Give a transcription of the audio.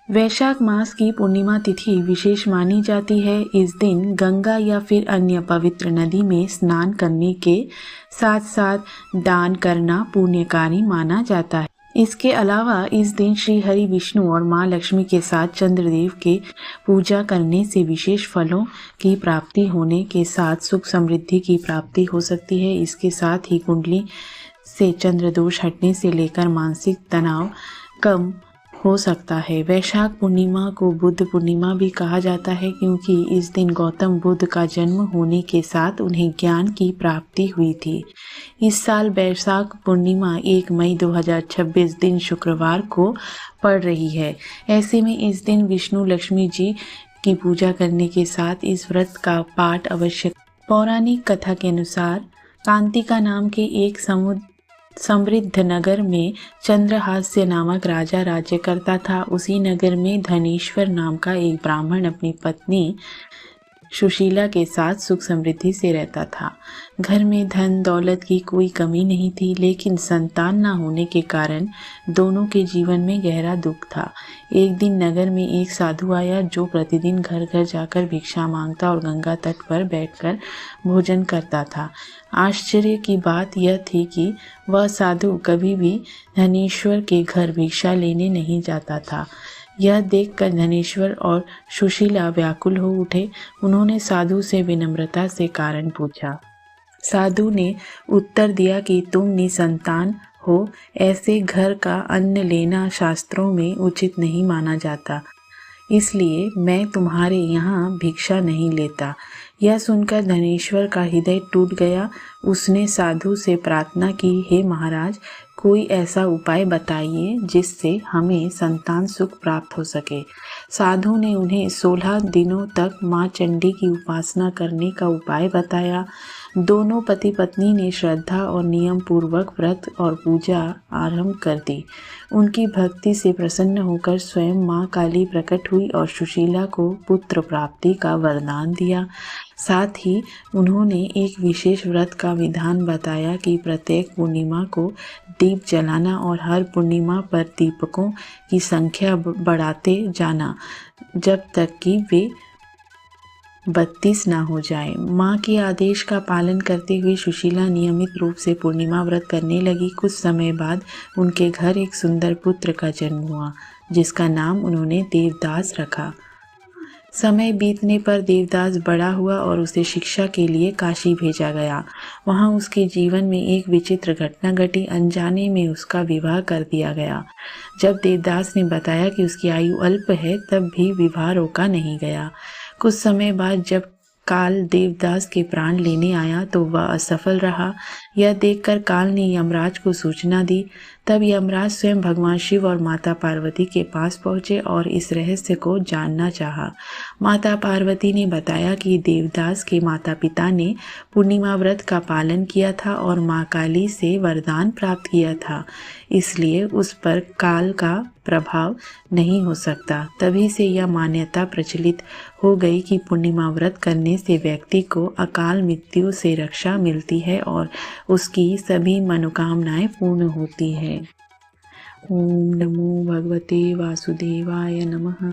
वैशाख मास की पूर्णिमा तिथि विशेष मानी जाती है। इस दिन गंगा या फिर अन्य पवित्र नदी में स्नान करने के साथ साथ दान करना पुण्यकारी माना जाता है। इसके अलावा इस दिन श्री हरि विष्णु और माँ लक्ष्मी के साथ चंद्रदेव के पूजा करने से विशेष फलों की प्राप्ति होने के साथ सुख समृद्धि की प्राप्ति हो सकती है। इसके साथ ही कुंडली से चंद्र दोष हटने से लेकर मानसिक तनाव कम हो सकता है। वैशाख पूर्णिमा को बुद्ध पूर्णिमा भी कहा जाता है क्योंकि इस दिन गौतम बुद्ध का जन्म होने के साथ उन्हें ज्ञान की प्राप्ति हुई थी। इस साल वैशाख पूर्णिमा 1 मई 2026 दिन शुक्रवार को पड़ रही है। ऐसे में इस दिन विष्णु लक्ष्मी जी की पूजा करने के साथ इस व्रत का पाठ अवश्य। पौराणिक कथा के अनुसार कांतिका नाम के एक समृद्ध नगर में चंद्रहास्य नामक राजा राज्य करता था। उसी नगर में धनेश्वर नाम का एक ब्राह्मण अपनी पत्नी सुशीला के साथ सुख समृद्धि से रहता था। घर में धन दौलत की कोई कमी नहीं थी, लेकिन संतान न होने के कारण दोनों के जीवन में गहरा दुख था। एक दिन नगर में एक साधु आया जो प्रतिदिन घर घर जाकर भिक्षा मांगता और गंगा तट पर बैठकर भोजन करता था। आश्चर्य की बात यह थी कि वह साधु कभी भी धनेश्वर के घर भिक्षा लेने नहीं जाता था। यह देखकर धनेश्वर और सुशीला व्याकुल हो उठे। उन्होंने साधु से विनम्रता से कारण पूछा। साधु ने उत्तर दिया कि तुम निसंतान हो, ऐसे घर का अन्न लेना शास्त्रों में उचित नहीं माना जाता, इसलिए मैं तुम्हारे यहाँ भिक्षा नहीं लेता। यह सुनकर धनेश्वर का हृदय टूट गया। उसने साधु से प्रार्थना की, हे महाराज, कोई ऐसा उपाय बताइए जिससे हमें संतान सुख प्राप्त हो सके। साधु ने उन्हें 16 दिनों तक माँ चंडी की उपासना करने का उपाय बताया। दोनों पति पत्नी ने श्रद्धा और नियम पूर्वक व्रत और पूजा आरंभ कर दी। उनकी भक्ति से प्रसन्न होकर स्वयं माँ काली प्रकट हुई और सुशीला को पुत्र प्राप्ति का वरदान दिया। साथ ही उन्होंने एक विशेष व्रत का विधान बताया कि प्रत्येक पूर्णिमा को दीप जलाना और हर पूर्णिमा पर दीपकों की संख्या बढ़ाते जाना जब तक कि वे 32 ना हो जाए। माँ के आदेश का पालन करते हुए सुशीला नियमित रूप से पूर्णिमा व्रत करने लगी। कुछ समय बाद उनके घर एक सुंदर पुत्र का जन्म हुआ, जिसका नाम उन्होंने देवदास रखा। समय बीतने पर देवदास बड़ा हुआ और उसे शिक्षा के लिए काशी भेजा गया। वहाँ उसके जीवन में एक विचित्र घटना घटी। अनजाने में उसका विवाह कर दिया गया। जब देवदास ने बताया कि उसकी आयु अल्प है, तब भी विवाह रोका नहीं गया। कुछ समय बाद जब काल देवदास के प्राण लेने आया तो वह असफल रहा। यह देखकर काल ने यमराज को सूचना दी। तब यमराज स्वयं भगवान शिव और माता पार्वती के पास पहुँचे और इस रहस्य को जानना चाहा। माता पार्वती ने बताया कि देवदास के माता पिता ने पूर्णिमा व्रत का पालन किया था और माँ काली से वरदान प्राप्त किया था, इसलिए उस पर काल का प्रभाव नहीं हो सकता। तभी से यह मान्यता प्रचलित हो गई कि पूर्णिमा व्रत करने से व्यक्ति को अकाल मृत्यु से रक्षा मिलती है और उसकी सभी मनोकामनाएं पूर्ण होती है। ओम नमो भगवते वासुदेवाय नमः।